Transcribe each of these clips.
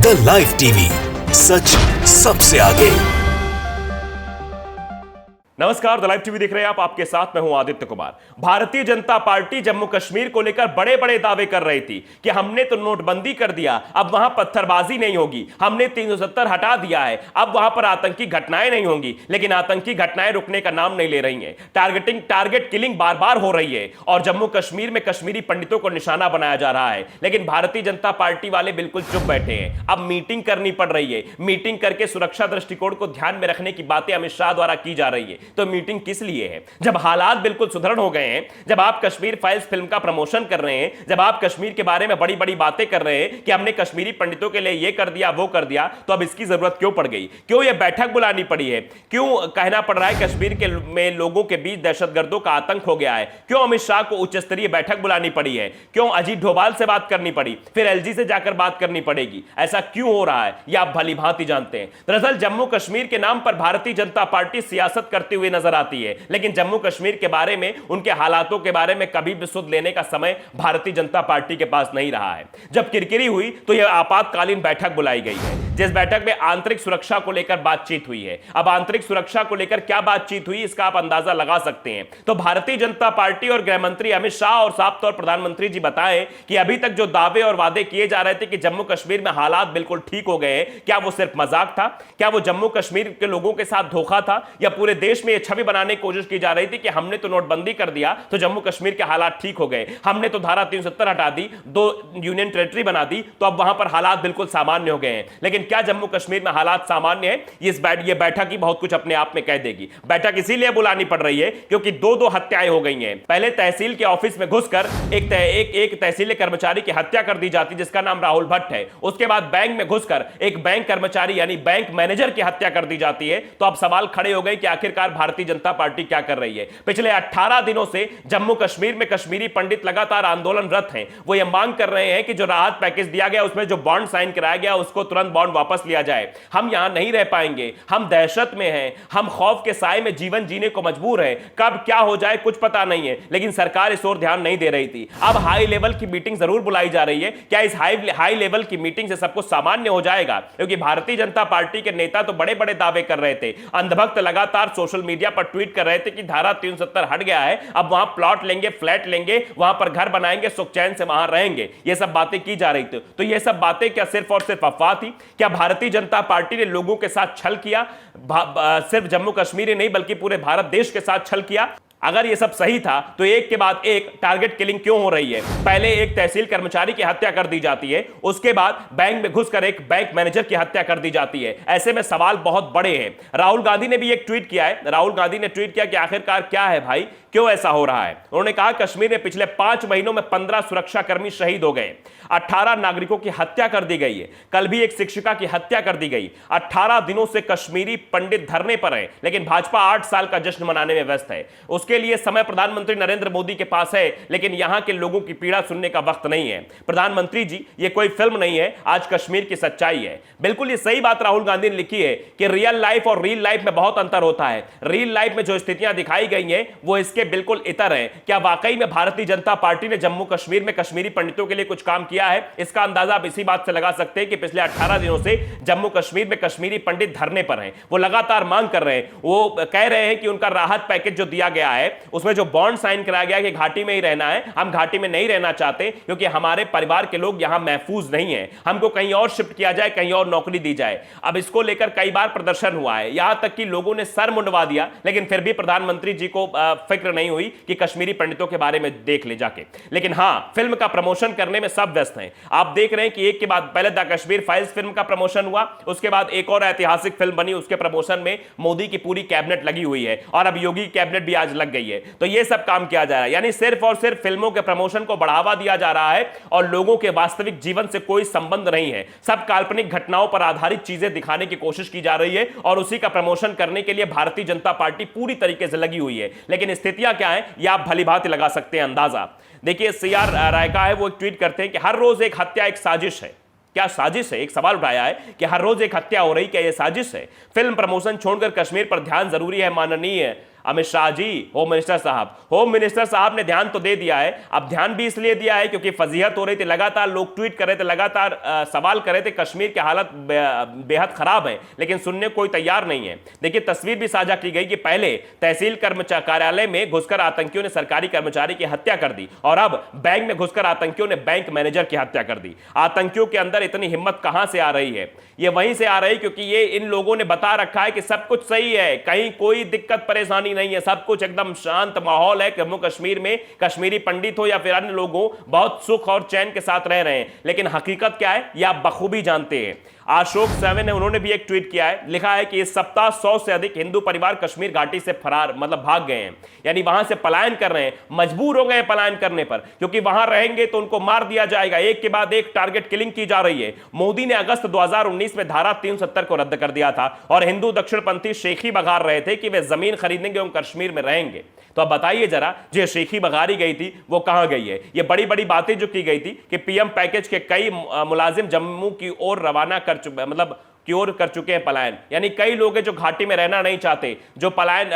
The live TV, सच सबसे आगे। नमस्कार, द लाइव टीवी देख रहे हैं आप। आपके साथ मैं हूं आदित्य कुमार। भारतीय जनता पार्टी जम्मू कश्मीर को लेकर बड़े बड़े दावे कर रही थी कि हमने तो नोटबंदी कर दिया, अब वहां पत्थरबाजी नहीं होगी, हमने 370 हटा दिया है, अब वहां पर आतंकी घटनाएं नहीं होंगी। लेकिन आतंकी घटनाएं रुकने का नाम नहीं ले रही हैं। टारगेट किलिंग बार बार हो रही है और जम्मू कश्मीर में कश्मीरी पंडितों को निशाना बनाया जा रहा है। लेकिन भारतीय जनता पार्टी वाले बिल्कुल चुप बैठे हैं। अब मीटिंग करनी पड़ रही है। मीटिंग करके सुरक्षा दृष्टिकोण को ध्यान में रखने की बातें अमित शाह द्वारा की जा रही है। तो मीटिंग किस लिए है? जब हालात बिल्कुल सुधरण हो गए हैं, जब आप कश्मीर फाइल्स फिल्म का प्रमोशन कर रहे हैं, जब आप कश्मीर के बारे में बड़ी बड़ी बातें कर रहे हैं कि हमने कश्मीरी पंडितों के लिए ये कर दिया वो कर दिया, तो अब इसकी जरूरत क्यों पड़ गई? क्यों यह बैठक बुलानी पड़ी है? क्यों कहना पड़ रहा है कश्मीर के में लोगों के बीच दहशतगर्दों का आतंक हो गया है? क्यों अमित शाह को उच्च स्तरीय बैठक बुलानी पड़ी है? क्यों अजीत डोभाल से बात करनी पड़ी, फिर एलजी से जाकर बात करनी पड़ेगी? ऐसा क्यों हो रहा है यह आप भली भांति जानते हैं। दरअसल जम्मू कश्मीर के नाम पर भारतीय जनता पार्टी सियासत करती हुई नजर आती है, लेकिन जम्मू कश्मीर के बारे में, उनके हालातों के बारे में कभी भी सुध लेने का समय भारतीय जनता पार्टी के पास नहीं रहा है। जब किरकिरी हुई तो यह आपातकालीन बैठक बुलाई गई है, जिस बैठक में आंतरिक सुरक्षा को लेकर बातचीत हुई है। अब आंतरिक सुरक्षा को लेकर क्या बातचीत हुई, इसका आप अंदाजा लगा सकते हैं। तो भारतीय जनता पार्टी और गृह मंत्री अमित शाह और साफ तौर प्रधानमंत्री जी बताएं कि अभी तक जो दावे और वादे किए जा रहे थे कि जम्मू कश्मीर में हालात बिल्कुल ठीक हो गए, क्या वो सिर्फ मजाक था? क्या वो जम्मू कश्मीर के लोगों के साथ धोखा था? या पूरे देश में यह छवि बनाने की कोशिश की जा रही थी कि हमने तो नोटबंदी कर दिया तो जम्मू कश्मीर के हालात ठीक हो गए, हमने तो धारा 370 हटा दी, 2 यूनियन टेरिटरी बना दी, तो अब वहां पर हालात बिल्कुल सामान्य हो गए हैं। लेकिन क्या जम्मू कश्मीर में हालात सामान्य है? ये बैठक ही बहुत कुछ अपने आप में कह देगी। बैठक इसीलिए बुलानी पड़ रही है क्योंकि दो हत्याएं हो गई हैं। पहले तहसील के ऑफिस में घुसकर एक तहसील कर्मचारी की हत्या कर दी जाती जिसका नाम राहुल भट्ट है। उसके बाद बैंक में घुसकर एक बैंक कर्मचारी यानी बैंक मैनेजर की हत्या कर दी जाती है। तो अब सवाल खड़े हो गए कि आखिरकार भारतीय जनता पार्टी क्या कर रही है। पिछले 18 दिनों से जम्मू कश्मीर में कश्मीरी पंडित लगातार आंदोलनरत हैं। वो ये मांग कर रहे हैं कि जो राहत पैकेज दिया गया उसमें जो बॉन्ड साइन कराया गया उसको तुरंत बॉन्ड वापस लिया जाए। हम यहां नहीं रह पाएंगे, हम दहशत में हैं, हम खौफ के साए में जीवन जीने को मजबूर हैं। कब क्या हो जाए कुछ पता नहीं है। लेकिन सरकार इस ओर ध्यान नहीं दे रही थी। अब हाई लेवल की मीटिंग जरूर बुलाई जा रही है। क्या इस हाई लेवल की मीटिंग से सब कुछ सामान्य हो जाएगा? क्योंकि भारतीय जनता पार्टी के नेता तो बड़े बड़े दावे कर रहे थे। अंधभक्त लगातार सोशल मीडिया पर ट्वीट कर रहे थे कि धारा 370 हट गया है, अब वहां प्लॉट लेंगे, फ्लैट लेंगे, वहां पर घर बनाएंगे, सुख चैन से वहां रहेंगे। ये सब बातें की जा रही थी। तो ये सब बातें क्या सिर्फ और सिर्फ अफवाह थी? क्या भारतीय जनता पार्टी ने लोगों के साथ छल किया? सिर्फ जम्मू कश्मीर ही नहीं बल्कि पूरे भारत देश के साथ छल किया? अगर यह सब सही था तो एक के बाद एक टारगेट किलिंग क्यों हो रही है? पहले एक तहसील कर्मचारी की हत्या कर दी जाती है, उसके बाद बैंक में घुसकर एक बैंक मैनेजर की हत्या कर दी जाती है। ऐसे में सवाल बहुत बड़े हैं। राहुल गांधी ने भी एक ट्वीट किया है। राहुल गांधी ने ट्वीट किया कि आखिरकार क्या है भाई, क्यों ऐसा हो रहा है? उन्होंने कहा कश्मीर में पिछले 5 महीनों में 15 सुरक्षाकर्मी शहीद हो गए, 18 नागरिकों की हत्या कर दी गई है, कल भी एक शिक्षिका की हत्या कर दी गई। 18 दिनों से कश्मीरी पंडित धरने पर हैं, लेकिन भाजपा 8 साल का जश्न मनाने में व्यस्त है। उसके लिए समय प्रधानमंत्री नरेंद्र मोदी के पास है, लेकिन यहां के लोगों की पीड़ा सुनने का वक्त नहीं है। प्रधानमंत्री जी, ये कोई फिल्म नहीं है, आज कश्मीर की सच्चाई है। बिल्कुल ये सही बात राहुल गांधी ने लिखी है कि रियल लाइफ और रील लाइफ में बहुत अंतर होता है। रियल लाइफ में जो स्थितियां दिखाई गई हैं वो इसके बिल्कुल इतर है। क्या वाकई में भारतीय जनता पार्टी ने जम्मू कश्मीर में कश्मीरी पंडितों के लिए कुछ काम किया है? इसका अंदाजा आप इसी बात से लगा सकते हैं कि पिछले 18 दिनों से जम्मू कश्मीर में कश्मीरी पंडित धरने पर हैं। वो लगातार मांग कर रहे हैं, वो कह रहे हैं कि उनका राहत पैकेज जो दिया गया है उसमें जो बॉन्ड साइन कराया गया कि घाटी में ही रहना है, हम घाटी में नहीं रहना चाहते क्योंकि हमारे परिवार के लोग यहां महफूज नहीं है, हमको कहीं और शिफ्ट किया जाए, कहीं और नौकरी दी जाए। अब इसको लेकर कई बार प्रदर्शन हुआ है, यहां तक कि लोगों ने सर मुंडवा दिया, लेकिन फिर भी प्रधानमंत्री जी को फिक्र नहीं हुई कि कश्मीरी पंडितों के बारे में देख ले जाके। लेकिन हां, फिल्म का प्रमोशन करने में सब व्यस्त हैं। आप देख रहे हैं कि एक के बाद पहले द कश्मीर फाइल्स फिल्म का प्रमोशन हुआ, उसके बाद एक और ऐतिहासिक फिल्म बनी, उसके प्रमोशन में मोदी की पूरी कैबिनेट लगी हुई है और अब योगी कैबिनेट भी आज लग गई है। तो यह सब काम किया जा रहा है, यानी सिर्फ और सिर्फ फिल्मों के प्रमोशन को बढ़ावा दिया जा रहा है और लोगों के वास्तविक जीवन से कोई संबंध नहीं है। सब काल्पनिक घटनाओं पर आधारित चीजें दिखाने की कोशिश की जा रही है और उसी का प्रमोशन करने के लिए भारतीय जनता पार्टी पूरी तरीके से लगी हुई है। लेकिन स्थितियां क्या है यह आप भलीभांति लगा सकते हैं अंदाजा। देखिए, सीआर राय का है, वो एक ट्वीट करते हैं कि हर रोज एक हत्या एक साजिश है। क्या साजिश है? एक सवाल उठाया है कि हर रोज एक हत्या हो रही, क्या यह साजिश है? फिल्म प्रमोशन छोड़कर कश्मीर पर ध्यान जरूरी है माननीय अमित शाह जी, होम मिनिस्टर साहब, होम मिनिस्टर साहब ने ध्यान तो दे दिया है। अब ध्यान भी इसलिए दिया है क्योंकि फजीहत हो रही थी, लगातार लोग ट्वीट कर रहे थे, लगातार सवाल कर रहे थे, कश्मीर की हालत बेहद खराब है, लेकिन सुनने कोई तैयार नहीं है। देखिए तस्वीर भी साझा की गई कि पहले तहसील कार्यालय में घुसकर आतंकियों ने सरकारी कर्मचारी की हत्या कर दी और अब बैंक में घुसकर आतंकियों ने बैंक मैनेजर की हत्या कर दी। आतंकियों के अंदर इतनी हिम्मत कहां से आ रही है? ये वहीं से आ रही क्योंकि ये इन लोगों ने बता रखा है कि सब कुछ सही है, कहीं कोई दिक्कत परेशानी नहीं है, सब कुछ एकदम शांत माहौल है जम्मू कश्मीर में। कश्मीरी पंडित हो या फिर अन्य लोग हो, बहुत सुख और चैन के साथ रह रहे हैं। लेकिन हकीकत क्या है ये आप बखूबी जानते हैं। अशोक सेवन ने उन्होंने भी एक ट्वीट किया है, लिखा है कि इस सप्ताह 100 से अधिक हिंदू परिवार कश्मीर घाटी से फरार भाग गए हैं, यानी वहां से पलायन कर रहे हैं, मजबूर हो गए पलायन करने पर, क्योंकि वहां रहेंगे तो उनको मार दिया जाएगा। एक के बाद एक टारगेट किलिंग की जा रही है। मोदी ने अगस्त 2019 में धारा 370 को रद्द कर दिया था और हिंदू दक्षिणपंथी शेखी बघार रहे थे कि वे जमीन खरीदेंगे और कश्मीर में रहेंगे। तो अब बताइए जरा, जो शेखी बघारी गई थी वो कहां गई है? ये बड़ी बड़ी बातें जो की गई थी कि पीएम पैकेज के कई मुलाजिम जम्मू की ओर रवाना कर कर चुके हैं पलायन, यानी कई लोग हैं जो घाटी में रहना नहीं चाहते, जो पलायन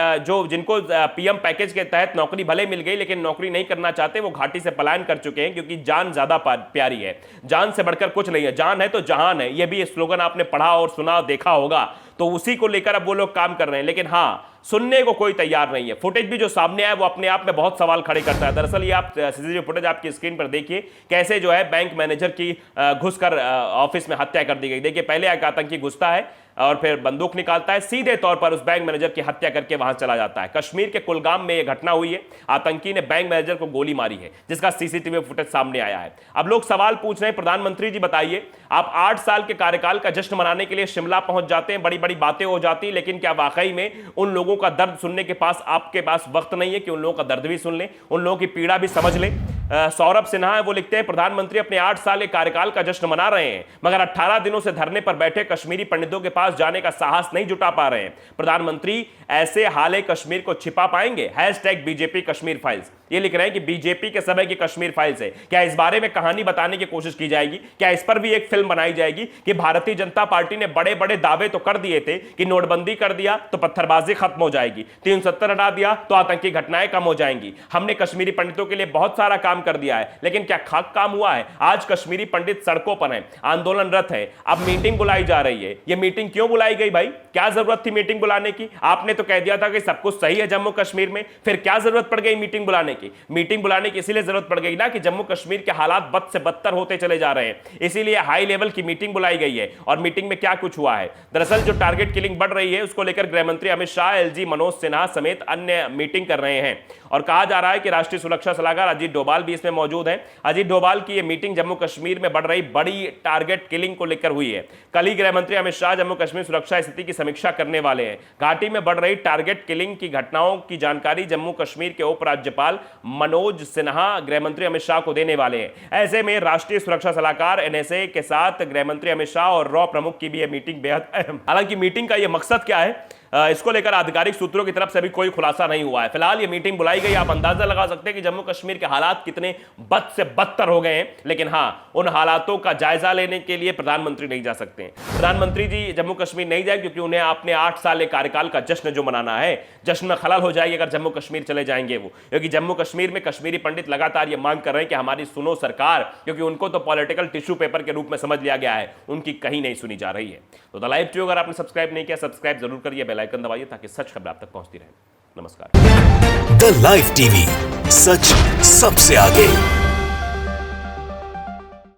जिनको पीएम पैकेज के तहत नौकरी भले मिल गई लेकिन नौकरी नहीं करना चाहते, वो घाटी से पलायन कर चुके हैं क्योंकि जान ज्यादा प्यारी है। जान से बढ़कर कुछ नहीं है, जान है तो जहान है, ये भी स्लोगन आपने पढ़ा और सुना देखा होगा। तो उसी को लेकर अब वो लोग काम कर रहे हैं, लेकिन हाँ सुनने को कोई तैयार नहीं है। फुटेज भी जो सामने आया वो अपने आप में बहुत सवाल खड़े करता है। दरअसल ये आप सीसीटीवी फुटेज आपकी स्क्रीन पर देखिए, कैसे जो है बैंक मैनेजर की घुसकर ऑफिस में हत्या कर दी गई। देखिए पहले एक आतंकी घुसता है और फिर बंदूक निकालता है, सीधे तौर पर उस बैंक मैनेजर की हत्या करके वहां चला जाता है। कश्मीर के कुलगाम में यह घटना हुई है, आतंकी ने बैंक मैनेजर को गोली मारी है, जिसका सीसीटीवी फुटेज सामने आया है। अब लोग सवाल पूछ रहे हैं, प्रधानमंत्री जी बताइए, आप 8 साल के कार्यकाल का जश्न मनाने के लिए शिमला पहुंच जाते हैं, बड़ी बड़ी बातें हो जाती, लेकिन क्या वाकई में उन लोगों का दर्द सुनने के पास आपके पास वक्त नहीं है कि उन लोगों का दर्द भी सुन लें, उन लोगों की पीड़ा भी समझ लें? सौरभ सिन्हा है, वो लिखते हैं प्रधानमंत्री अपने 8 साल के कार्यकाल का जश्न मना रहे हैं, मगर 18 दिनों से धरने पर बैठे कश्मीरी पंडितों के पास जाने का साहस नहीं जुटा पा रहे हैं। प्रधानमंत्री ऐसे हाले कश्मीर को छिपा पाएंगे? #बीजेपी कश्मीर फाइल्स, ये लिख रहे हैं कि बीजेपी के समय की कश्मीर फाइल्स है। क्या इस बारे में कहानी बताने की कोशिश की जाएगी? क्या इस पर भी एक फिल्म बनाई जाएगी कि भारतीय जनता पार्टी ने बड़े बड़े दावे तो कर दिए थे कि नोटबंदी कर दिया तो पत्थरबाजी खत्म हो जाएगी, 370 हटा दिया तो आतंकी घटनाएं कम हो जाएंगी, हमने कश्मीरी पंडितों के लिए बहुत सारा काम कर दिया है, लेकिन क्या खाक काम हुआ है? आज कश्मीरी पंडित सड़कों पर हैं, आंदोलनरत है, अब मीटिंग बुलाई जा रही है। यह मीटिंग क्यों बुलाई गई भाई? क्या जरूरत थी मीटिंग बुलाने की? आपने तो कह दिया था कि सब कुछ सही है जम्मू कश्मीर में, फिर क्या जरूरत पड़ गई मीटिंग बुलाने की? मीटिंग बुलाने की इसीलिए जरूरत पड़ गई ना कि जम्मू कश्मीर के हालात बद से बदतर होते चले जा रहे हैं, इसीलिए हाई लेवल की मीटिंग बुलाई गई है। और मीटिंग में क्या कुछ हुआ है? दरअसल जो टारगेट किलिंग बढ़ रही है उसको लेकर गृह मंत्री अमित शाह, एलजी मनोज सिन्हा समेत अन्य मीटिंग कर रहे हैं और कहा जा रहा है कि राष्ट्रीय सुरक्षा सलाहकार अजीत डोभाल भी इसमें मौजूद हैं। अजीत डोभाल की यह मीटिंग जम्मू कश्मीर में बढ़ रही बड़ी टारगेट किलिंग को लेकर हुई है। कल ही गृह मंत्री अमित शाह जम्मू कश्मीर सुरक्षा स्थिति की समीक्षा करने वाले हैं। घाटी में बढ़ रही टारगेट किलिंग की घटनाओं की जानकारी जम्मू कश्मीर के उपराज्यपाल मनोज सिन्हा गृह मंत्री अमित शाह को देने वाले हैं। ऐसे में राष्ट्रीय सुरक्षा सलाहकार एनएसए के साथ गृह मंत्री अमित शाह और रॉ प्रमुख की भी यह मीटिंग बेहद अहम। हालांकि मीटिंग का यह मकसद क्या है इसको लेकर आधिकारिक सूत्रों की तरफ से भी कोई खुलासा नहीं हुआ है। फिलहाल ये मीटिंग बुलाई गई, आप अंदाजा लगा सकते हैं कि जम्मू कश्मीर के हालात कितने बद से बदतर हो गए हैं, लेकिन हाँ उन हालातों का जायजा लेने के लिए प्रधानमंत्री नहीं जा सकते हैं। प्रधानमंत्री जी जम्मू कश्मीर नहीं जाए क्योंकि उन्हें अपने 8 साल कार्यकाल का जश्न जो मनाना है, जश्न में खलल हो जाएगी अगर जम्मू कश्मीर चले जाएंगे वो, क्योंकि जम्मू कश्मीर में कश्मीरी पंडित लगातार ये मांग कर रहे हैं कि हमारी सुनो सरकार, क्योंकि उनको तो पॉलिटिकल टिश्यू पेपर के रूप में समझ लिया गया है, उनकी कहीं नहीं सुनी जा रही है। तो द लाइव टीवी अगर आपने सब्सक्राइब नहीं किया, सब्सक्राइब जरूर करिए, बेल आइकन दबाइए ताकि सच खबर आप तक पहुंचती रहे। नमस्कार। द लाइव टीवी, सच सबसे आगे।